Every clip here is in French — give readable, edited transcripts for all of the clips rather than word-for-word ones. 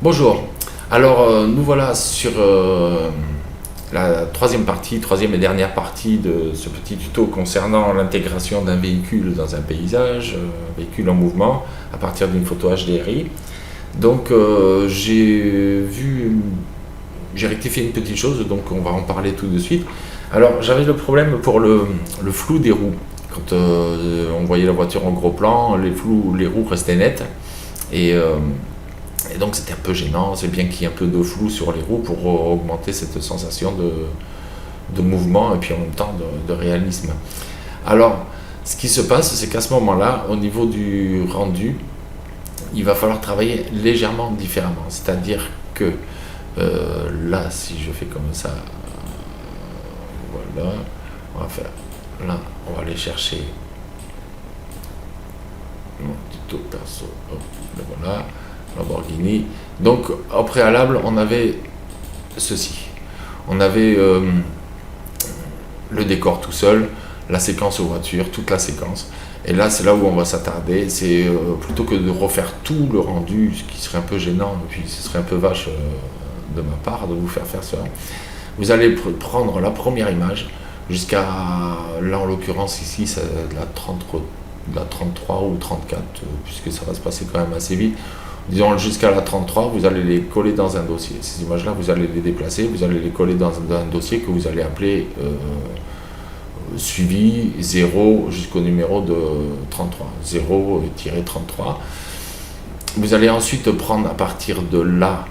Bonjour. Alors, nous voilà sur la troisième et dernière partie de ce petit tuto concernant l'intégration d'un véhicule dans un paysage, véhicule en mouvement, à partir d'une photo HDRI. Donc, j'ai rectifié une petite chose, donc on va en parler tout de suite. Alors, j'avais le problème pour le flou des roues. Quand on voyait la voiture en gros plan, les roues restaient nettes. Et donc c'était un peu gênant, c'est bien qu'il y ait un peu de flou sur les roues pour augmenter cette sensation de mouvement et puis en même temps de réalisme. Alors, ce qui se passe, c'est qu'à ce moment-là, au niveau du rendu, il va falloir travailler légèrement différemment. C'est-à-dire que là, si je fais comme ça, voilà, on va faire, là, on va aller chercher mon tuto perso, hop, le voilà. Lamborghini. Donc, au préalable, on avait ceci. On avait le décor tout seul, la séquence voiture, toute la séquence. Et là, c'est là où on va s'attarder. C'est plutôt que de refaire tout le rendu, ce qui serait un peu gênant, et puis ce serait un peu vache de ma part de vous faire ça. Vous allez prendre la première image jusqu'à, là en l'occurrence ici, c'est de la 33 ou 34, puisque ça va se passer quand même assez vite. Disons jusqu'à la 33, vous allez les coller dans un dossier. Ces images-là, vous allez les déplacer, vous allez les coller dans un dossier que vous allez appeler suivi 0 jusqu'au numéro de 33. 0-33. Vous allez ensuite prendre à partir de là,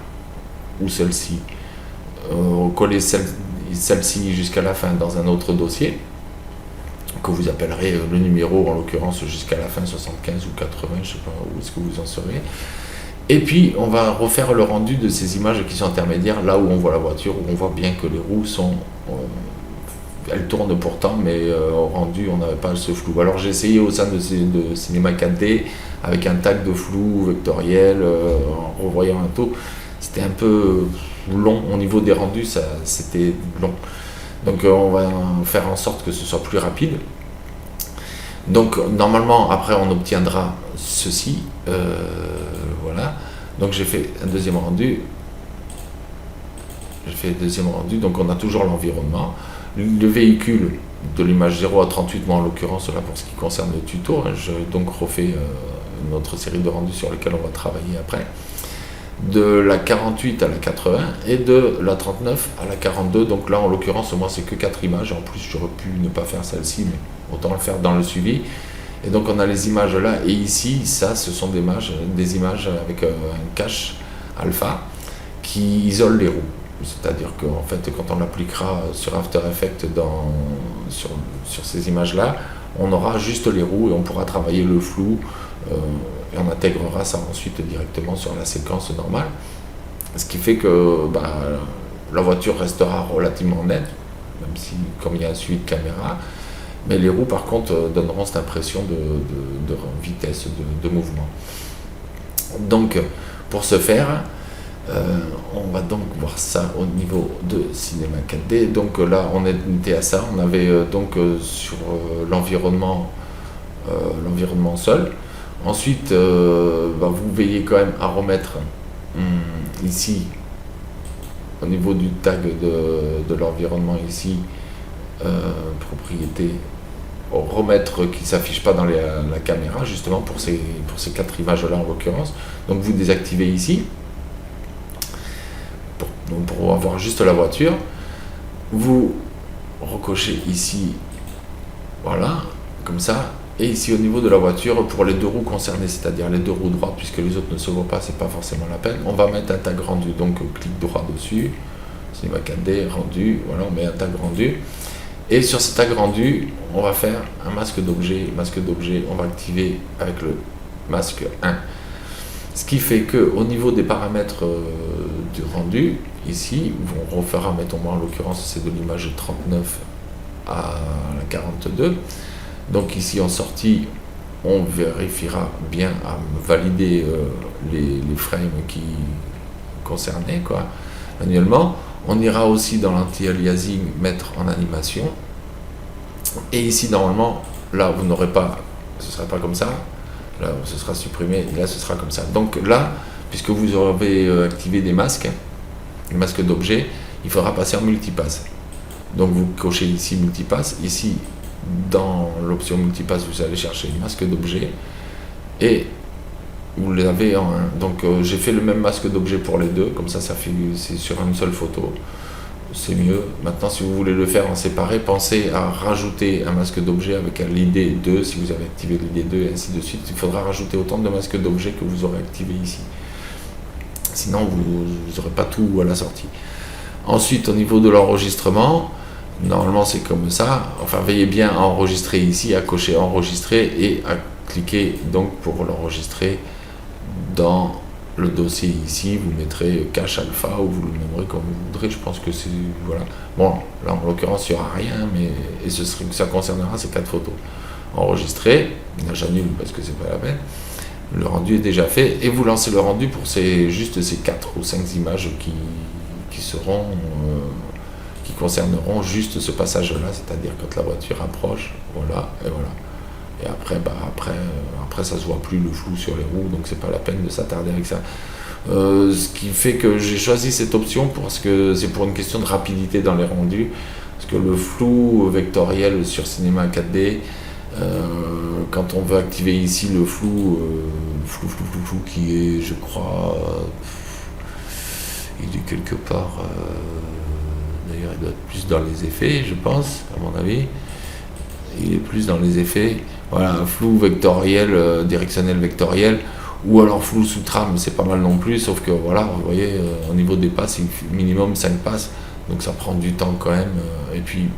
ou celle-ci, coller celle-ci jusqu'à la fin dans un autre dossier, que vous appellerez le numéro, en l'occurrence jusqu'à la fin 75 ou 80, je ne sais pas où est-ce que vous en serez. Et puis, on va refaire le rendu de ces images qui sont intermédiaires, là où on voit la voiture, où on voit bien que les roues sont... elles tournent pourtant, mais au rendu, on n'avait pas ce flou. Alors, j'ai essayé au sein de Cinéma 4D, avec un tag de flou vectoriel, en revoyant un taux. C'était un peu long au niveau des rendus, c'était long. Donc, on va faire en sorte que ce soit plus rapide. Donc normalement après on obtiendra ceci, voilà. Donc j'ai fait un deuxième rendu, donc on a toujours l'environnement, le véhicule de l'image 0 à 38, moi en l'occurrence là pour ce qui concerne le tuto, hein, je donc refais une autre série de rendus sur lesquels on va travailler après, de la 48 à la 80 et de la 39 à la 42, donc là en l'occurrence moi c'est que 4 images, en plus j'aurais pu ne pas faire celle-ci, mais autant le faire dans le suivi. Et donc on a les images là, et ici, ça, ce sont des images avec un cache alpha qui isole les roues. C'est-à-dire qu'en fait, quand on l'appliquera sur After Effects sur ces images-là, on aura juste les roues et on pourra travailler le flou, et on intégrera ça ensuite directement sur la séquence normale. Ce qui fait que la voiture restera relativement nette, même si, comme il y a un suivi de caméra, mais les roues par contre donneront cette impression de vitesse, de mouvement. Donc pour ce faire, on va donc voir ça au niveau de Cinéma 4D. Donc là on était à ça, on avait sur l'environnement seul. Ensuite vous veillez quand même à remettre ici au niveau du tag de l'environnement ici, propriété, remettre qui ne s'affiche pas dans la caméra, justement pour ces 4 images là en l'occurrence. Donc vous désactivez ici pour avoir juste la voiture, vous recochez ici, voilà, comme ça, et ici au niveau de la voiture pour les 2 roues concernées, c'est-à-dire les 2 roues droites, puisque les autres ne se voient pas, c'est pas forcément la peine, on va mettre un tag rendu, donc clic droit dessus, Cinéma 4D, rendu, voilà, on met un tag rendu. Et sur ce tag rendu, on va faire un masque d'objet, on va activer avec le masque 1. Ce qui fait qu'au niveau des paramètres du rendu, ici, on refera, mettons-moi en l'occurrence, c'est de l'image 39 à la 42. Donc ici en sortie, on vérifiera bien à valider les frames qui concernaient, manuellement. On ira aussi dans l'anti-aliasing mettre en animation. Et ici, normalement, là, ce ne sera pas comme ça. Là, ce sera supprimé. Et là, ce sera comme ça. Donc là, puisque vous avez activé des masques d'objets, il faudra passer en multipass. Donc vous cochez ici multipass, ici dans l'option multipass vous allez chercher masque d'objet et vous l'avez en un. Donc j'ai fait le même masque d'objet pour les deux, comme ça c'est sur une seule photo, c'est mieux. Maintenant si vous voulez le faire en séparé, pensez à rajouter un masque d'objet avec un l'ID 2 si vous avez activé l'ID 2 et ainsi de suite. Il faudra rajouter autant de masques d'objet que vous aurez activé ici. Sinon vous n'aurez pas tout à la sortie. Ensuite au niveau de l'enregistrement, normalement c'est comme ça, enfin veillez bien à enregistrer ici, à cocher enregistrer et à cliquer donc pour l'enregistrer dans le dossier ici, vous mettrez cache alpha ou vous le nommerez comme vous voudrez, je pense que c'est, voilà. Bon, là en l'occurrence il n'y aura rien, mais et ça concernera ces 4 photos. Enregistrer, là j'annule parce que c'est pas la peine, le rendu est déjà fait, et vous lancez le rendu pour juste ces 4 ou 5 images qui seront, qui concerneront juste ce passage-là, c'est-à-dire quand la voiture approche, voilà, et voilà. Et après, après ça se voit plus le flou sur les roues, donc c'est pas la peine de s'attarder avec ça. Ce qui fait que j'ai choisi cette option parce que c'est pour une question de rapidité dans les rendus, parce que le flou vectoriel sur Cinema 4D, quand on veut activer ici le flou qui est, je crois, il est quelque part, d'ailleurs il doit être plus dans les effets, je pense, à mon avis. Il est plus dans les effets, voilà, flou vectoriel, directionnel vectoriel, ou alors flou sous trame, c'est pas mal non plus, sauf que voilà, vous voyez, au niveau des passes, il minimum 5 passes, donc ça prend du temps quand même, et puis,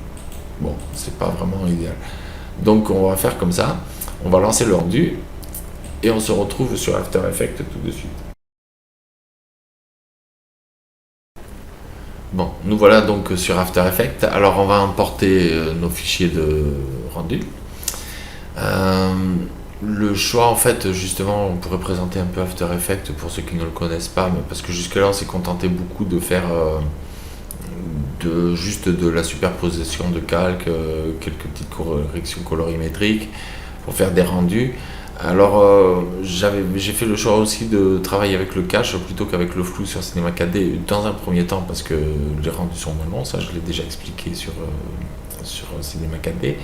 bon, c'est pas vraiment idéal. Donc on va faire comme ça, on va lancer le rendu, et on se retrouve sur After Effects tout de suite. Bon, nous voilà donc sur After Effects. Alors on va importer nos fichiers de rendu. Le choix, en fait, justement, on pourrait présenter un peu After Effects pour ceux qui ne le connaissent pas, mais parce que jusque-là on s'est contenté beaucoup de faire juste de la superposition de calques, quelques petites corrections colorimétriques pour faire des rendus. Alors j'ai fait le choix aussi de travailler avec le cache plutôt qu'avec le flou sur Cinema 4D dans un premier temps parce que les rendus sont moins longs, ça je l'ai déjà expliqué sur Cinema 4D,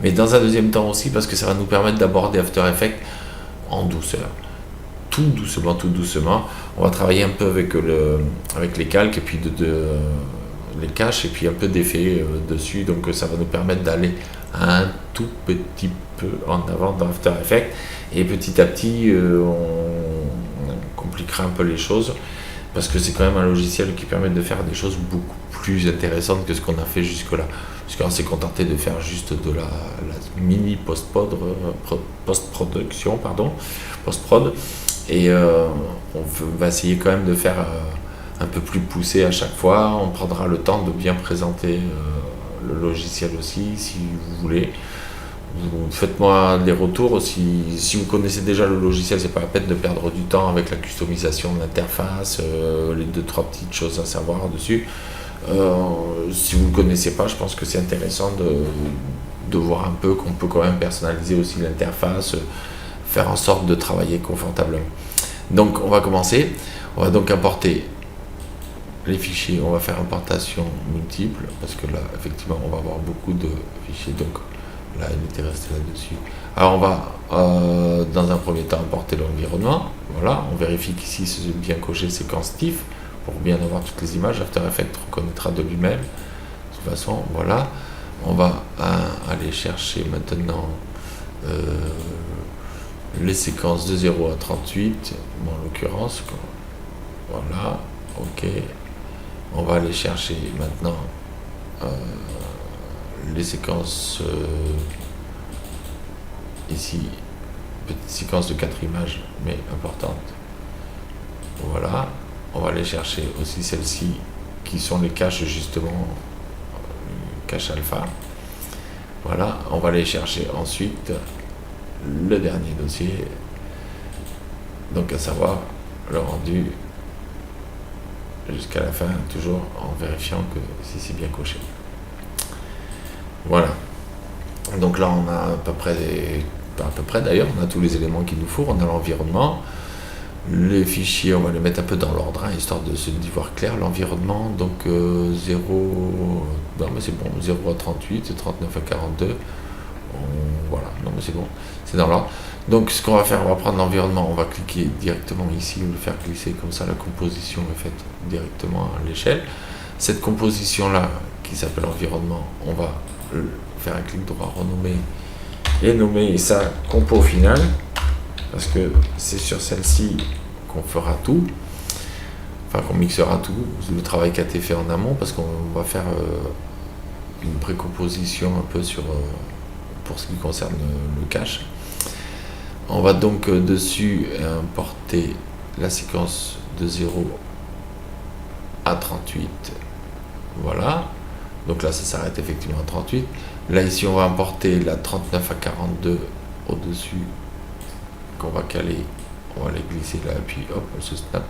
mais dans un deuxième temps aussi parce que ça va nous permettre d'aborder After Effects en douceur, tout doucement. On va travailler un peu avec les calques et puis les caches et puis un peu d'effet dessus, donc ça va nous permettre d'aller un tout petit peu en avant dans After Effects et petit à petit on compliquera un peu les choses parce que c'est quand même un logiciel qui permet de faire des choses beaucoup plus intéressantes que ce qu'on a fait jusque là, parce qu'on s'est contenté de faire juste de la mini post-prod et on va essayer quand même de faire un peu plus poussé à chaque fois. On prendra le temps de bien présenter le logiciel aussi, si vous voulez. Faites-moi des retours. Si vous connaissez déjà le logiciel, c'est pas la peine de perdre du temps avec la customisation de l'interface, les 2-3 petites choses à savoir dessus. Si vous ne le connaissez pas, je pense que c'est intéressant de voir un peu qu'on peut quand même personnaliser aussi l'interface, faire en sorte de travailler confortablement. Donc on va commencer. On va donc importer les fichiers, on va faire importation multiple, parce que là, effectivement, on va avoir beaucoup de fichiers, donc là, il était resté là-dessus. Alors, on va, dans un premier temps, importer l'environnement. Voilà, on vérifie qu'ici, c'est bien coché séquence TIFF, pour bien avoir toutes les images. After Effects reconnaîtra de lui-même. De toute façon, voilà. On va aller chercher maintenant les séquences de 0 à 38, bon, en l'occurrence. Voilà, ok. On va aller chercher maintenant les séquences ici, petite séquence de 4 images, mais importante. Voilà, on va aller chercher aussi celles-ci qui sont les caches justement, cache alpha. Voilà, on va aller chercher ensuite le dernier dossier, donc à savoir le rendu jusqu'à la fin, toujours en vérifiant que si c'est bien coché. Voilà. Donc là, on a à peu près d'ailleurs, on a tous les éléments qu'il nous faut. On a l'environnement. Les fichiers, on va les mettre un peu dans l'ordre, hein, histoire d'y voir clair. L'environnement, donc 0, non mais c'est bon, 0 à 38, 39 à 42, voilà, non mais c'est bon, c'est dans l'ordre. Donc ce qu'on va faire, on va prendre l'environnement, on va cliquer directement ici, ou le faire glisser comme ça, la composition est faite directement à l'échelle. Cette composition là, qui s'appelle environnement, on va faire un clic droit, renommer, et nommer ça compo final, parce que c'est sur celle-ci qu'on fera tout, enfin qu'on mixera tout, le travail qui a été fait en amont, parce qu'on va faire une précomposition un peu pour ce qui concerne le cache. On va donc dessus importer la séquence de 0 à 38, voilà, donc là ça s'arrête effectivement à 38. Là ici on va importer la 39 à 42 au-dessus, qu'on va caler, on va les glisser là, et puis hop, elle se snap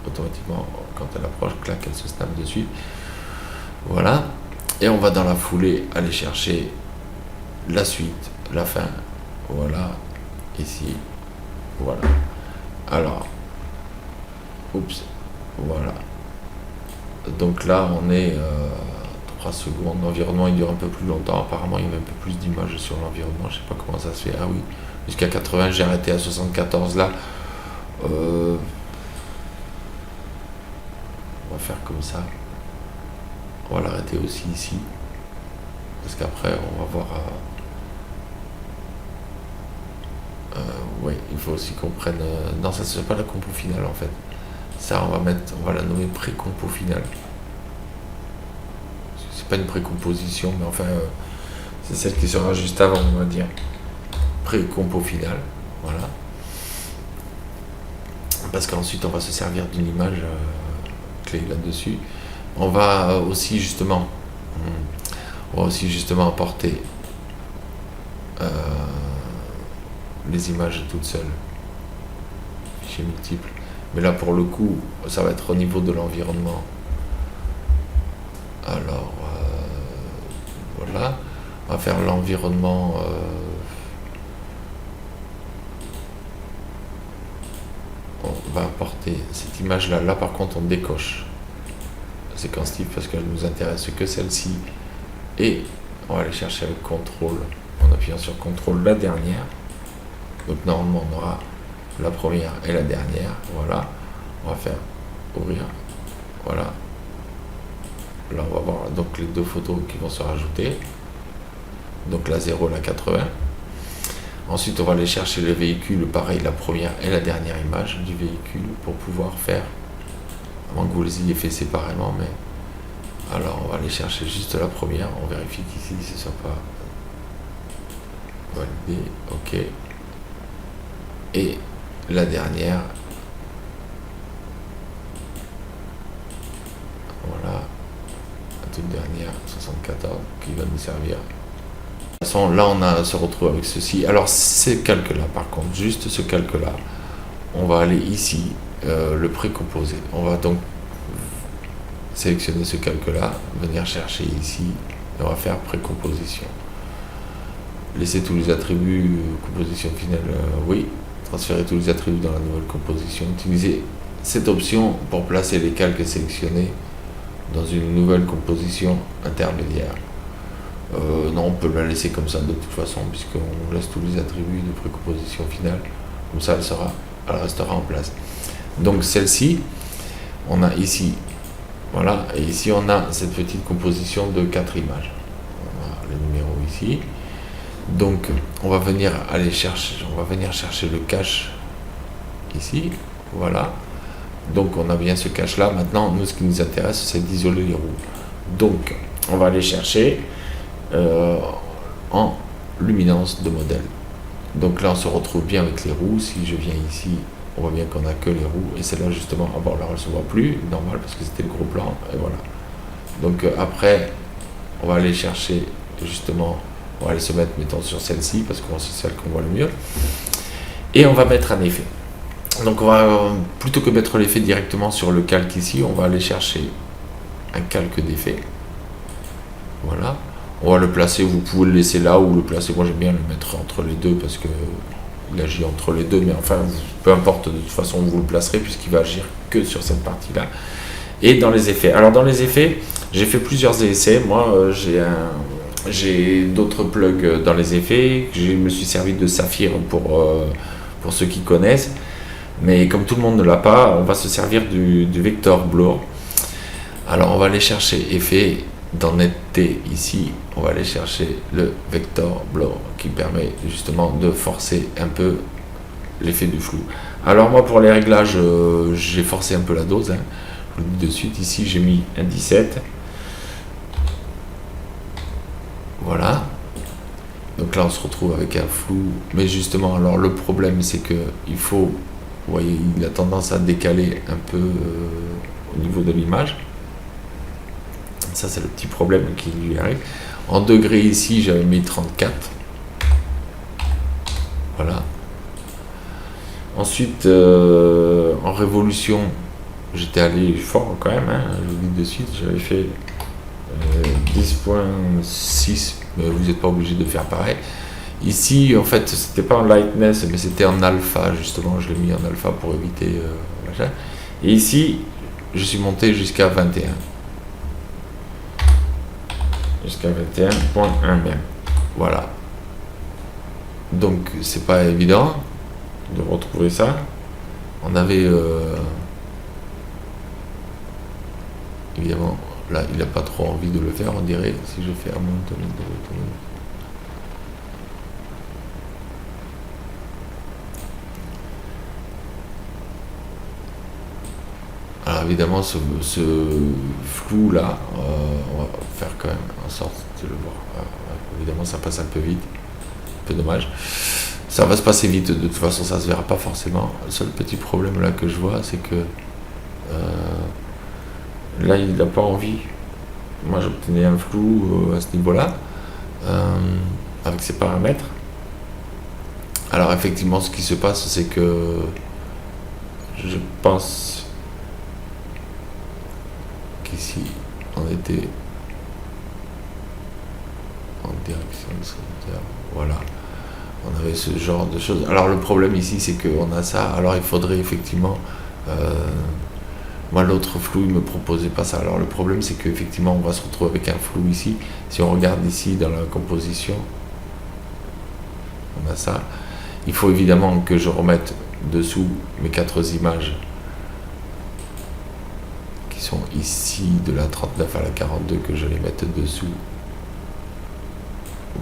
automatiquement, quand elle approche, clac, elle se snap dessus, voilà, et on va dans la foulée aller chercher la suite, la fin, voilà, ici, voilà, alors, oups, voilà, donc là on est 3 secondes, l'environnement il dure un peu plus longtemps, apparemment il y a un peu plus d'images sur l'environnement, je sais pas comment ça se fait, ah oui, jusqu'à 80, j'ai arrêté à 74 là. On va faire comme ça. On va l'arrêter aussi ici. Parce qu'après, on va voir. Oui, il faut aussi qu'on prenne. Non, ça c'est pas la compo finale en fait. Ça, on va la nommer pré-compo finale. C'est pas une précomposition, mais enfin, c'est celle qui sera juste avant, on va dire. Pré-compo finale. Voilà. Parce qu'ensuite on va se servir d'une image clé là-dessus. On va aussi justement apporter les images toutes seules, fichiers multiples. Mais là pour le coup, ça va être au niveau de l'environnement. Alors voilà, on va faire l'environnement. On va apporter cette image là. Là par contre on décoche séquence type parce qu'elle nous intéresse que celle-ci, et on va aller chercher avec contrôle en appuyant sur contrôle la dernière. Donc normalement on aura la première et la dernière, voilà. On va faire ouvrir, voilà. Là on va voir donc les deux photos qui vont se rajouter, donc la 0 et la 80. Ensuite, on va aller chercher le véhicule, pareil, la première et la dernière image du véhicule pour pouvoir faire, avant que vous les ayez fait séparément, mais alors on va aller chercher juste la première, on vérifie qu'ici ce ne soit pas validé, ok, et la dernière, voilà, la toute dernière, 74, qui va nous servir. De toute façon, là on se retrouve avec ceci. Alors ces calques-là, par contre, juste ce calque-là, on va aller ici, le précomposer. On va donc sélectionner ce calque-là, venir chercher ici, et on va faire précomposition. Laisser tous les attributs, composition finale, oui. Transférer tous les attributs dans la nouvelle composition. Utiliser cette option pour placer les calques sélectionnés dans une nouvelle composition intermédiaire. Non, on peut la laisser comme ça de toute façon, puisqu'on laisse tous les attributs de précomposition finale, comme ça elle restera en place. Donc celle-ci, on a ici, voilà, et ici on a cette petite composition de 4 images. Voilà, les numéros ici. Donc on va venir chercher le cache ici, voilà. Donc on a bien ce cache là. Maintenant, nous ce qui nous intéresse, c'est d'isoler les roues. Donc on va aller chercher en luminance de modèle. Donc là on se retrouve bien avec les roues. Si je viens ici, on voit bien qu'on n'a que les roues, et celle-là justement, ah bon là elle se voit plus, normal parce que c'était le gros plan, et voilà. Donc après on va aller chercher justement, on va aller se mettre mettons sur celle-ci parce que c'est celle qu'on voit le mieux, et on va mettre un effet. Donc on va, plutôt que mettre l'effet directement sur le calque ici, on va aller chercher un calque d'effet, voilà. On va le placer, vous pouvez le laisser là ou le placer, moi j'aime bien le mettre entre les deux parce que il agit entre les deux, mais enfin, peu importe de toute façon où vous le placerez, puisqu'il va agir que sur cette partie-là. Et dans les effets. Alors dans les effets, j'ai fait plusieurs essais. Moi, j'ai d'autres plugs dans les effets. Je me suis servi de Saphir pour ceux qui connaissent. Mais comme tout le monde ne l'a pas, on va se servir du Vector Blur. Alors on va aller chercher effet dans netteté ici. On va aller chercher le Vector Blur qui permet justement de forcer un peu l'effet du flou. Alors moi pour les réglages, j'ai forcé un peu la dose. Je vous le dis de suite, ici j'ai mis un 17. Voilà. Donc là on se retrouve avec un flou. Mais justement, alors le problème c'est que il faut, vous voyez, il a tendance à décaler un peu au niveau de l'image. Ça c'est le petit problème qui lui arrive. En degrés ici j'avais mis 34. Voilà. Ensuite en révolution j'étais allé fort quand même, je vous dis de suite, j'avais fait 10.6, mais vous n'êtes pas obligé de faire pareil. Ici en fait c'était pas en lightness mais c'était en alpha, justement je l'ai mis en alpha pour éviter machin. Et ici je suis monté jusqu'à 21. Jusqu'à 21.1 même. Voilà. Donc c'est pas évident de retrouver ça. On avait évidemment là il n'a pas trop envie de le faire, on dirait, si je fais un montant de. Alors évidemment ce flou là, on va faire quand même en sorte de le voir. Évidemment ça passe un peu vite, un peu dommage. Ça va se passer vite, de toute façon ça se verra pas forcément. Le seul petit problème là que je vois c'est que là il n'a pas envie. Moi j'obtenais un flou à ce niveau là, avec ces paramètres. Alors effectivement ce qui se passe c'est que je pense qu'ici on était en direction de secteur, voilà, on avait ce genre de choses. Alors le problème ici c'est qu'on a ça, alors il faudrait effectivement moi l'autre flou il me proposait pas ça. Alors le problème c'est qu'effectivement on va se retrouver avec un flou ici. Si on regarde ici dans la composition, on a ça. Il faut évidemment que je remette dessous mes 4 images qui sont ici de la 39 à la 42, que je les mette dessous,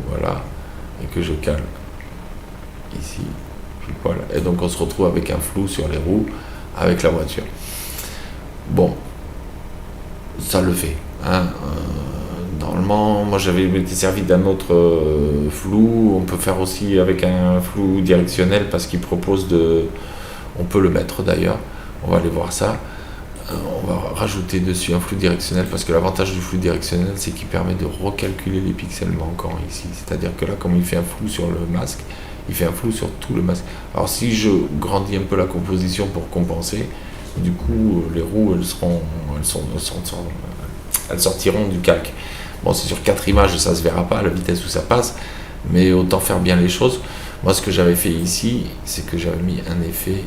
voilà, et que je cale ici, voilà. Et donc on se retrouve avec un flou sur les roues avec la voiture. Bon, ça le fait, normalement. Moi j'avais été servi d'un autre flou. On peut faire aussi avec un flou directionnel parce qu'il propose on peut le mettre d'ailleurs, on va aller voir ça. On va rajouter dessus un flou directionnel parce que l'avantage du flou directionnel c'est qu'il permet de recalculer les pixels manquants ici. C'est-à-dire que là, comme il fait un flou sur le masque, il fait un flou sur tout le masque. Alors si je grandis un peu la composition pour compenser, du coup les roues elles sortiront du calque. Bon, c'est sur 4 images, ça se verra pas à la vitesse où ça passe, mais autant faire bien les choses. Moi ce que j'avais fait ici, c'est que j'avais mis un effet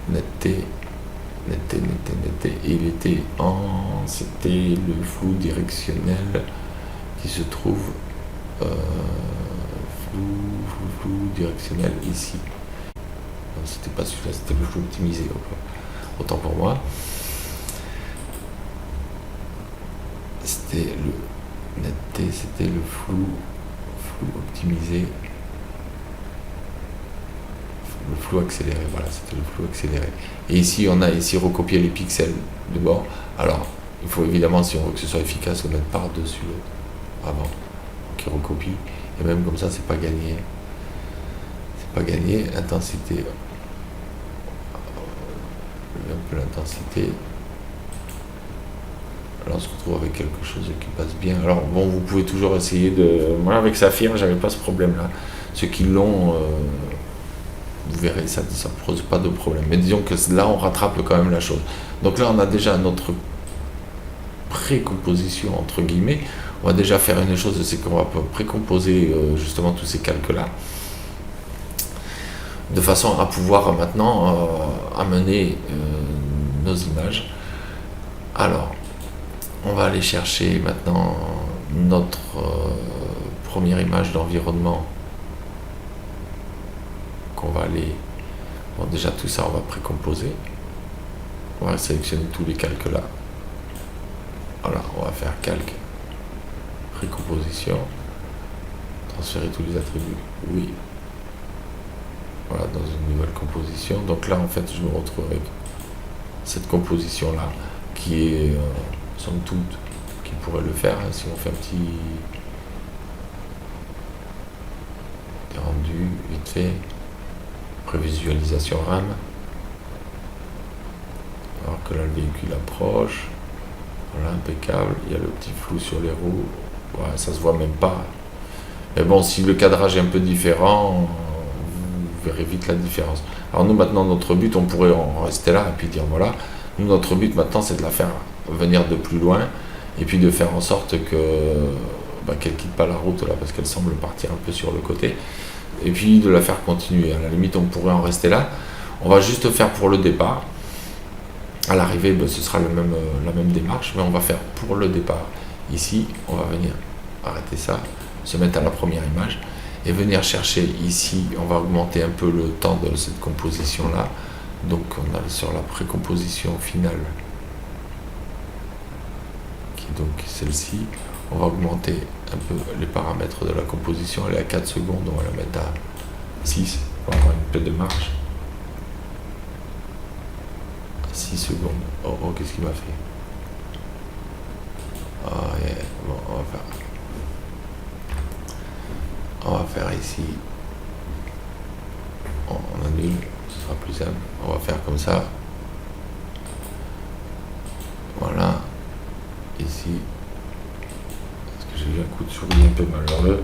netteté, et il était c'était le flou directionnel qui se trouve flou directionnel ici. Non, c'était pas celui-là, c'était le flou optimisé, autant pour moi. C'était le netteté, c'était le flou optimisé, le flou accéléré, voilà, c'était le flou accéléré. Et ici on a ici recopié les pixels de bord. Alors il faut évidemment, si on veut que ce soit efficace, le mettre par-dessus l'autre avant, qui recopie. Et même comme ça c'est pas gagné, intensité, un peu l'intensité. Alors on se retrouve avec quelque chose qui passe bien. Alors bon, vous pouvez toujours essayer de... Moi avec Saphir j'avais pas ce problème là. Ceux qui l'ont, vous verrez, ça ne pose pas de problème. Mais disons que là on rattrape quand même la chose. Donc là on a déjà notre précomposition entre guillemets. On va déjà faire une chose, c'est qu'on va précomposer justement tous ces calques là. de façon à pouvoir maintenant amener nos images. Alors, on va aller chercher maintenant notre première image d'environnement qu'on va aller... Bon, déjà tout ça, on va précomposer. On va sélectionner tous les calques là. Voilà, on va faire calque, précomposition, transférer tous les attributs. Oui. Voilà, dans une nouvelle composition. Donc là, en fait, je me retrouve avec cette composition-là, qui est, somme toute, qui pourrait le faire, hein, si on fait un petit rendu, vite fait, prévisualisation RAM, alors que là, le véhicule approche, voilà, impeccable, il y a le petit flou sur les roues, voilà, ça se voit même pas. Mais bon, si le cadrage est un peu différent, vous verrez vite la différence. Alors nous, maintenant, notre but, on pourrait en rester là et puis dire, voilà, nous, notre but maintenant, c'est de la faire venir de plus loin et puis de faire en sorte qu'elle quitte pas la route là, parce qu'elle semble partir un peu sur le côté, et puis de la faire continuer. À la limite, on pourrait en rester là. On va juste faire pour le départ. À l'arrivée, ce sera la même démarche, mais on va faire pour le départ. Ici, on va venir arrêter ça, se mettre à la première image, et venir chercher ici, on va augmenter un peu le temps de cette composition-là. Donc on a sur la précomposition finale, qui est donc celle-ci. On va augmenter un peu les paramètres de la composition. Elle est à 4 secondes, on va la mettre à 6 pour avoir un peu de marge. 6 secondes. Oh, qu'est-ce qu'il m'a fait? Ah, yeah. Bon, on va faire ici. On annule, ce sera plus simple. On va faire comme ça. Voilà. Ici. Parce que j'ai eu un coup de souris un peu malheureux.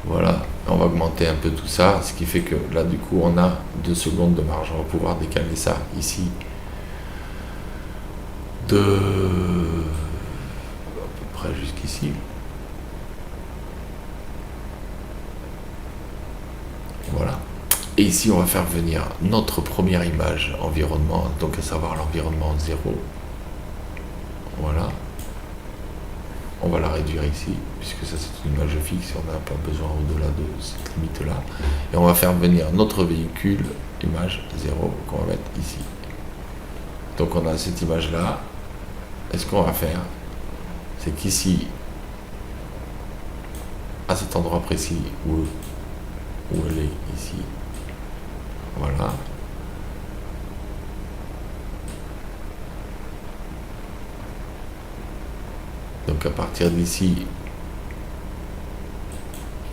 Voilà. On va augmenter un peu tout ça. Ce qui fait que là, du coup, on a 2 secondes de marge. On va pouvoir décaler ça ici. De à peu près jusqu'ici. Voilà. Et ici, on va faire venir notre première image environnement, donc à savoir l'environnement 0. Voilà. On va la réduire ici, puisque ça c'est une image fixe, on n'a pas besoin au-delà de cette limite-là. Et on va faire venir notre véhicule, image 0, qu'on va mettre ici. Donc on a cette image-là. Et ce qu'on va faire, c'est qu'ici, à cet endroit précis où elle est ici, voilà. Donc à partir d'ici,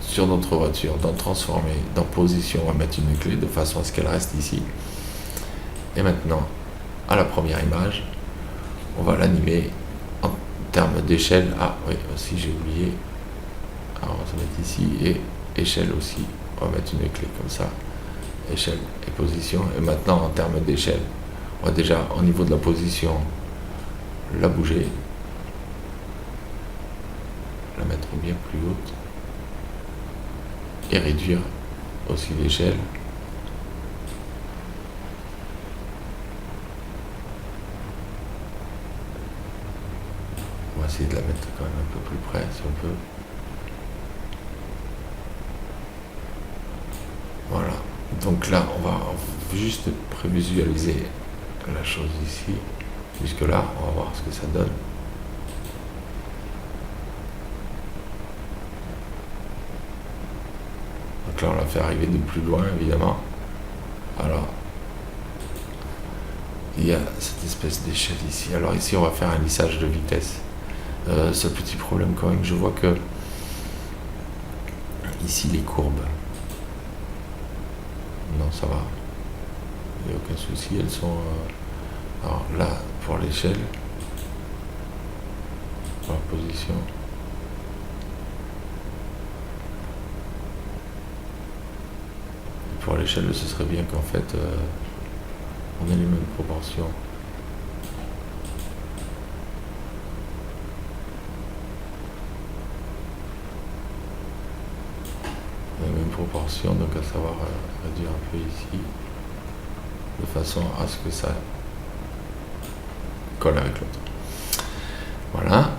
sur notre voiture, dans transformer, dans position, on va mettre une clé de façon à ce qu'elle reste ici. Et maintenant, à la première image, on va l'animer en termes d'échelle. Ah oui, aussi j'ai oublié. Alors on va se mettre ici et échelle aussi. On va mettre une clé comme ça. Échelle et position. Et maintenant en termes d'échelle, on va déjà au niveau de la position la bouger. La mettre bien plus haute. Et réduire aussi l'échelle. On va essayer de la mettre quand même un peu plus près si on peut. Voilà. Donc là, on va juste prévisualiser la chose ici. Jusque là, on va voir ce que ça donne. Donc là, on l'a fait arriver de plus loin, évidemment. Alors, il y a cette espèce d'échelle ici. Alors ici, on va faire un lissage de vitesse. Ce petit problème quand même, je vois que ici les courbes, non ça va, il n'y a aucun souci, elles sont alors là pour l'échelle, pour la position, et pour l'échelle ce serait bien qu'en fait on ait les mêmes proportions. La même proportion, donc à savoir réduire un peu ici, de façon à ce que ça colle avec l'autre. Voilà.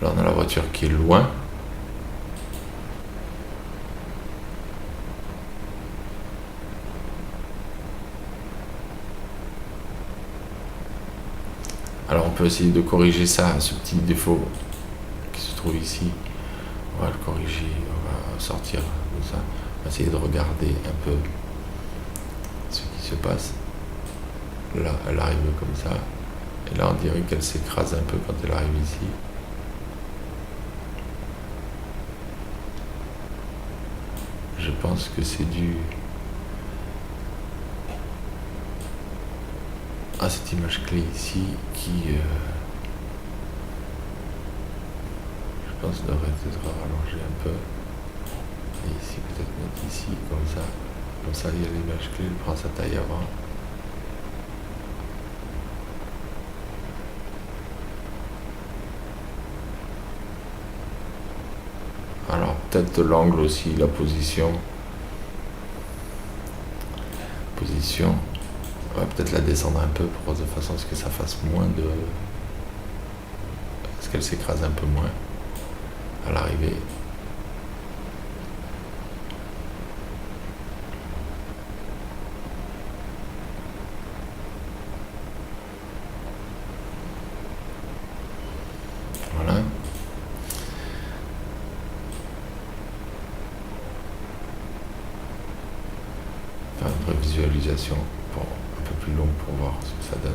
Là on a la voiture qui est loin. Alors on peut essayer de corriger ça, ce petit défaut qui se trouve ici. On va le corriger, on va sortir de ça. On va essayer de regarder un peu ce qui se passe. Là, elle arrive comme ça. Et là, on dirait qu'elle s'écrase un peu quand elle arrive ici. Je pense que c'est dû à cette image clé ici qui, je pense, devrait être rallongée un peu. Et ici, peut-être mettre ici, comme ça. Comme ça, il y a l'image clé, elle prend sa taille avant. Alors peut-être l'angle aussi, la position. On va peut-être la descendre un peu de façon à ce que ça fasse moins de... Parce qu'elle s'écrase un peu moins à l'arrivée. Voilà. Faire une vraie visualisation pour un peu plus long pour voir ce que ça donne.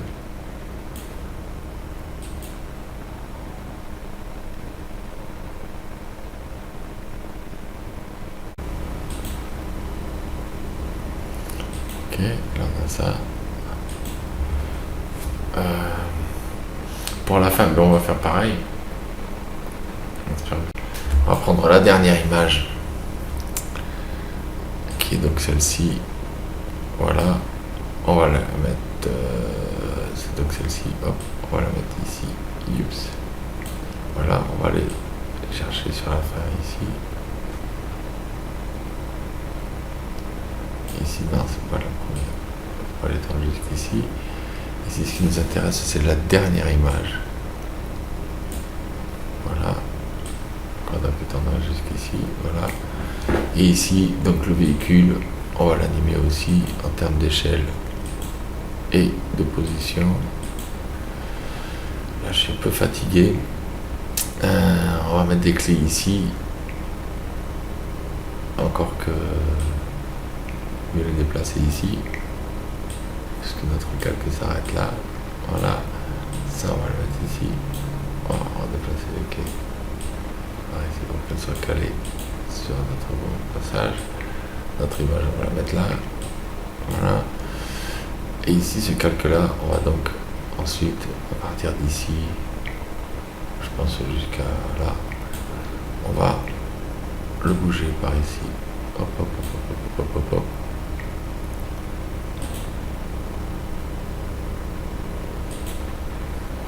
Ok, là on a ça. Pour la fin, on va faire pareil. On va prendre la dernière image, qui est donc celle-ci. Voilà, on va la mettre, c'est donc celle-ci, hop, on va la mettre ici, youps. Voilà, on va aller chercher sur la fin ici. Ici, non, c'est pas la première. On va l'étendre jusqu'ici. Ici, ce qui nous intéresse, c'est la dernière image. Voilà. On va étendre jusqu'ici, voilà. Et ici, donc le véhicule, on va l'animer aussi en termes d'échelle et de position. Là, je suis un peu fatigué. On va mettre des clés ici. Encore que mieux les déplacer ici. Parce que notre calque s'arrête là. Voilà. Ça, on va le mettre ici. On va déplacer les clés. Pareil, c'est pour qu'elle soit calée sur notre bon passage. Notre image, on va la mettre là. Voilà. Et ici, ce calque-là, on va donc ensuite, à partir d'ici, je pense jusqu'à là, on va le bouger par ici. Hop, hop, hop, hop, hop, hop, hop, hop.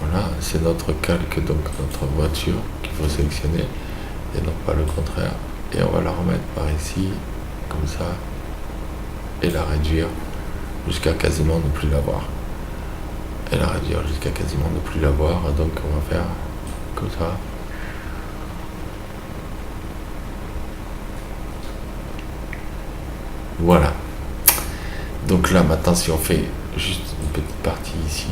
Voilà, c'est notre calque, donc notre voiture qu'il faut sélectionner, et non pas le contraire. Et on va la remettre par ici, comme ça, et la réduire jusqu'à quasiment ne plus la voir. Et la réduire jusqu'à quasiment ne plus la voir, donc on va faire comme ça. Voilà. Donc là, maintenant, si on fait juste une petite partie ici,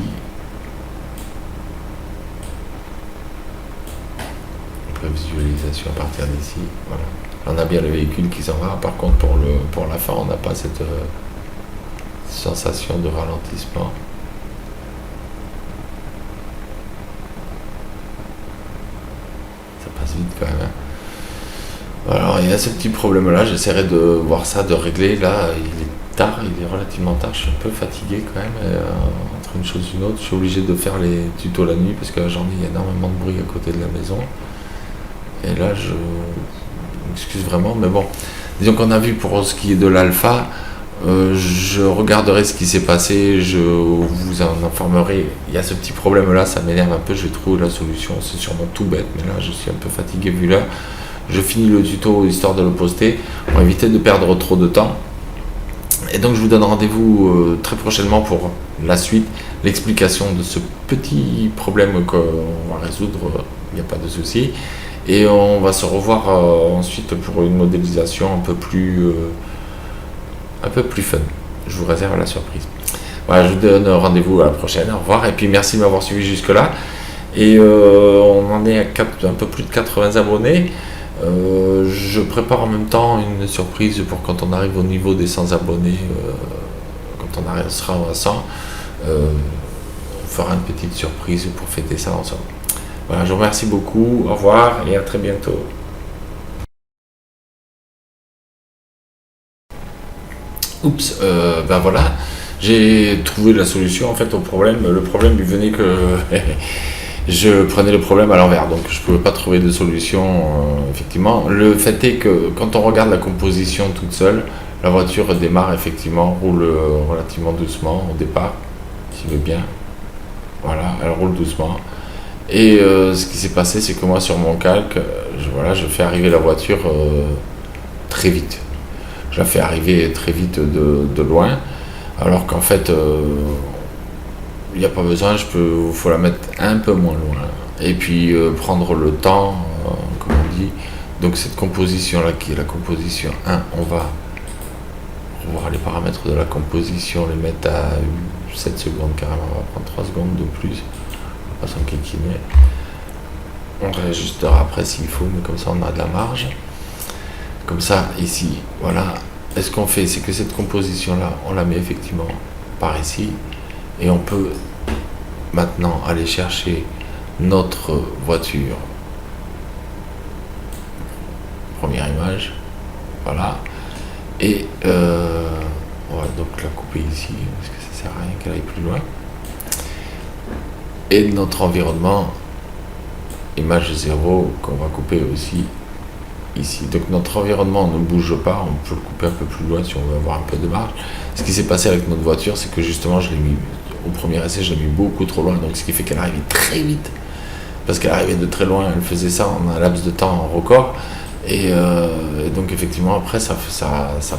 visualisation à partir d'ici, voilà. On a bien le véhicule qui s'en va. Par contre, pour la fin, on n'a pas cette sensation de ralentissement. Ça passe vite quand même. Hein. Alors, il y a ce petit problème-là. J'essaierai de voir ça, de régler. Là, il est tard, il est relativement tard. Je suis un peu fatigué quand même. Entre une chose et une autre, je suis obligé de faire les tutos la nuit parce que la journée, il y a énormément de bruit à côté de la maison. Et là, je m'excuse vraiment, mais bon, disons qu'on a vu pour ce qui est de l'alpha, je regarderai ce qui s'est passé, je vous en informerai. Il y a ce petit problème-là, ça m'énerve un peu, je vais trouver la solution, c'est sûrement tout bête, mais là, je suis un peu fatigué vu l'heure. je finis le tuto histoire de le poster pour éviter de perdre trop de temps. Et donc je vous donne rendez-vous très prochainement pour la suite, l'explication de ce petit problème qu'on va résoudre, il n'y a pas de souci. Et on va se revoir ensuite pour une modélisation un peu plus fun. Je vous réserve la surprise. Voilà, je vous donne rendez-vous à la prochaine. Au revoir. Et puis merci de m'avoir suivi jusque-là. Et on en est à un peu plus de 80 abonnés. Je prépare en même temps une surprise pour quand on arrive au niveau des 100 abonnés. Quand on sera à 100, on fera une petite surprise pour fêter ça ensemble. Voilà, je vous remercie beaucoup. Au revoir et à très bientôt. Oups, ben voilà, j'ai trouvé la solution en fait au problème. Le problème lui venait que je prenais le problème à l'envers, donc je ne pouvais pas trouver de solution, effectivement. Le fait est que quand on regarde la composition toute seule, la voiture démarre effectivement, roule relativement doucement au départ, s'il veut bien. Voilà, elle roule doucement. Et ce qui s'est passé, c'est que moi sur mon calque, je fais arriver la voiture très vite. Je la fais arriver très vite de loin, alors qu'en fait, il n'y a pas besoin, il faut la mettre un peu moins loin. Et puis prendre le temps, comme on dit. Donc cette composition-là, qui est la composition 1, on va revoir les paramètres de la composition, les mettre à 7 secondes carrément, on va prendre 3 secondes de plus, on va pas s'enquiquiner. On réajustera après s'il faut, mais comme ça on a de la marge. Comme ça, ici, voilà. Et ce qu'on fait, c'est que cette composition-là, on la met effectivement par ici. Et on peut maintenant aller chercher notre voiture. Première image. Voilà. Et on va donc la couper ici, parce que ça sert à rien qu'elle aille plus loin. Et notre environnement, image 0, qu'on va couper aussi ici. Donc notre environnement ne bouge pas, on peut le couper un peu plus loin si on veut avoir un peu de marge. Ce qui s'est passé avec notre voiture, c'est que justement je l'ai mis, au premier essai je l'ai mis beaucoup trop loin, donc ce qui fait qu'elle arrivait très vite, parce qu'elle arrivait de très loin, elle faisait ça en un laps de temps record, et donc effectivement après ça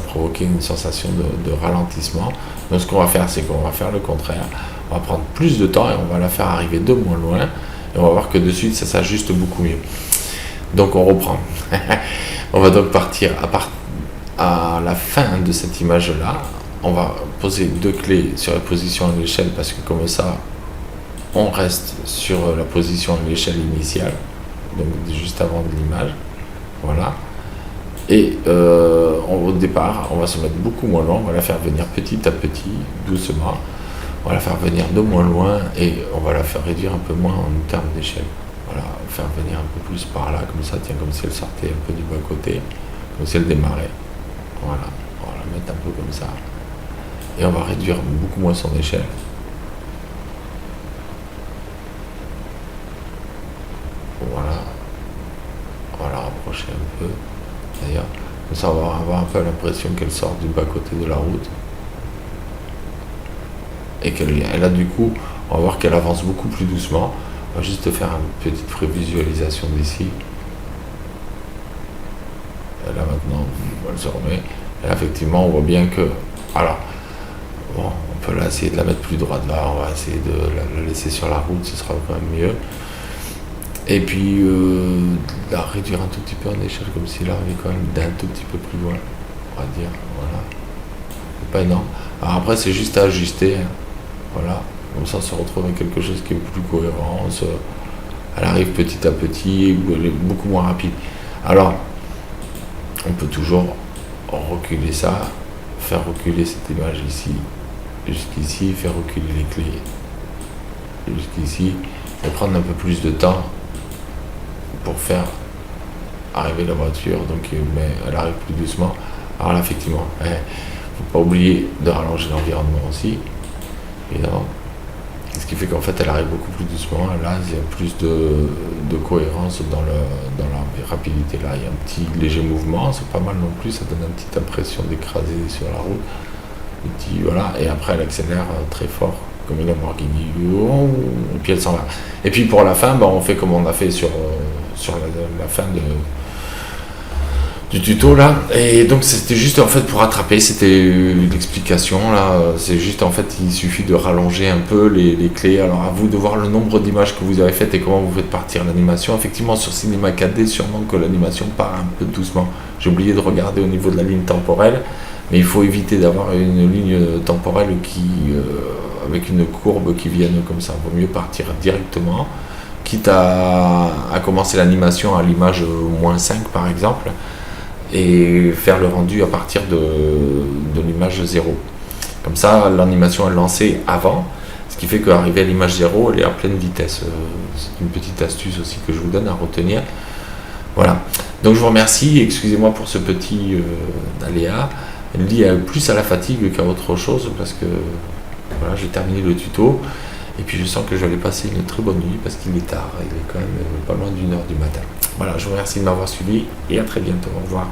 provoquait une sensation de ralentissement. Donc ce qu'on va faire, c'est qu'on va faire le contraire, on va prendre plus de temps et on va la faire arriver de moins loin, et on va voir que de suite ça s'ajuste beaucoup mieux. Donc on reprend. On va donc partir à la fin de cette image-là. On va poser 2 clés sur la position à l'échelle parce que comme ça, on reste sur la position à l'échelle initiale, donc juste avant de l'image. Voilà. Et au départ, on va se mettre beaucoup moins loin. On va la faire venir petit à petit, doucement. On va la faire venir de moins loin et on va la faire réduire un peu moins en termes d'échelle. Voilà, faire venir un peu plus par là, comme ça, tiens, comme si elle sortait un peu du bas-côté, comme si elle démarrait. Voilà, on va la mettre un peu comme ça. Et on va réduire beaucoup moins son échelle. Voilà, on va la rapprocher un peu. D'ailleurs, comme ça, on va avoir un peu l'impression qu'elle sort du bas-côté de la route. Et qu'elle a du coup, on va voir qu'elle avance beaucoup plus doucement. On va juste faire une petite prévisualisation d'ici. Et là maintenant, elle se remet. Et là, effectivement, on voit bien que... Alors, bon, on peut là essayer de la mettre plus droite là. On va essayer de la laisser sur la route, ce sera quand même mieux. Et puis, la réduire un tout petit peu en échelle, comme si là, on est quand même d'un tout petit peu plus loin. On va dire, voilà. C'est pas énorme. Alors après, c'est juste à ajuster. Hein. Voilà. Comme ça, on se retrouve avec quelque chose qui est plus cohérent. Elle arrive petit à petit, elle est beaucoup moins rapide. Alors, on peut toujours reculer ça, faire reculer cette image ici, jusqu'ici, faire reculer les clés jusqu'ici, et prendre un peu plus de temps pour faire arriver la voiture. Donc, mais elle arrive plus doucement. Alors là, effectivement, il ne faut pas oublier de rallonger l'environnement aussi, évidemment. Ce qui fait qu'en fait elle arrive beaucoup plus doucement. Là il y a plus de cohérence dans la rapidité. Là il y a un petit léger mouvement, c'est pas mal non plus, ça donne une petite impression d'écraser sur la route. Voilà. Et après elle accélère très fort comme une Lamborghini, et puis elle s'en va. Et puis pour la fin, on fait comme on a fait sur la fin du tuto là, et donc c'était juste en fait pour rattraper, c'était l'explication là, c'est juste en fait il suffit de rallonger un peu les clés. Alors à vous de voir le nombre d'images que vous avez faites et comment vous faites partir l'animation. Effectivement sur Cinema 4D sûrement que l'animation part un peu doucement, j'ai oublié de regarder au niveau de la ligne temporelle, mais il faut éviter d'avoir une ligne temporelle qui avec une courbe qui vienne comme ça, il vaut mieux partir directement, quitte à commencer l'animation à l'image -5 par exemple, et faire le rendu à partir de l'image 0. Comme ça, l'animation est lancée avant, ce qui fait qu'arriver à l'image 0, elle est à pleine vitesse. C'est une petite astuce aussi que je vous donne à retenir. Voilà. Donc je vous remercie, excusez-moi pour ce petit aléa, lié plus à la fatigue qu'à autre chose, parce que voilà, j'ai terminé le tuto, et puis je sens que je vais passer une très bonne nuit, parce qu'il est tard, il est quand même pas loin d'1h du matin. Voilà, je vous remercie de m'avoir suivi, et à très bientôt, au revoir.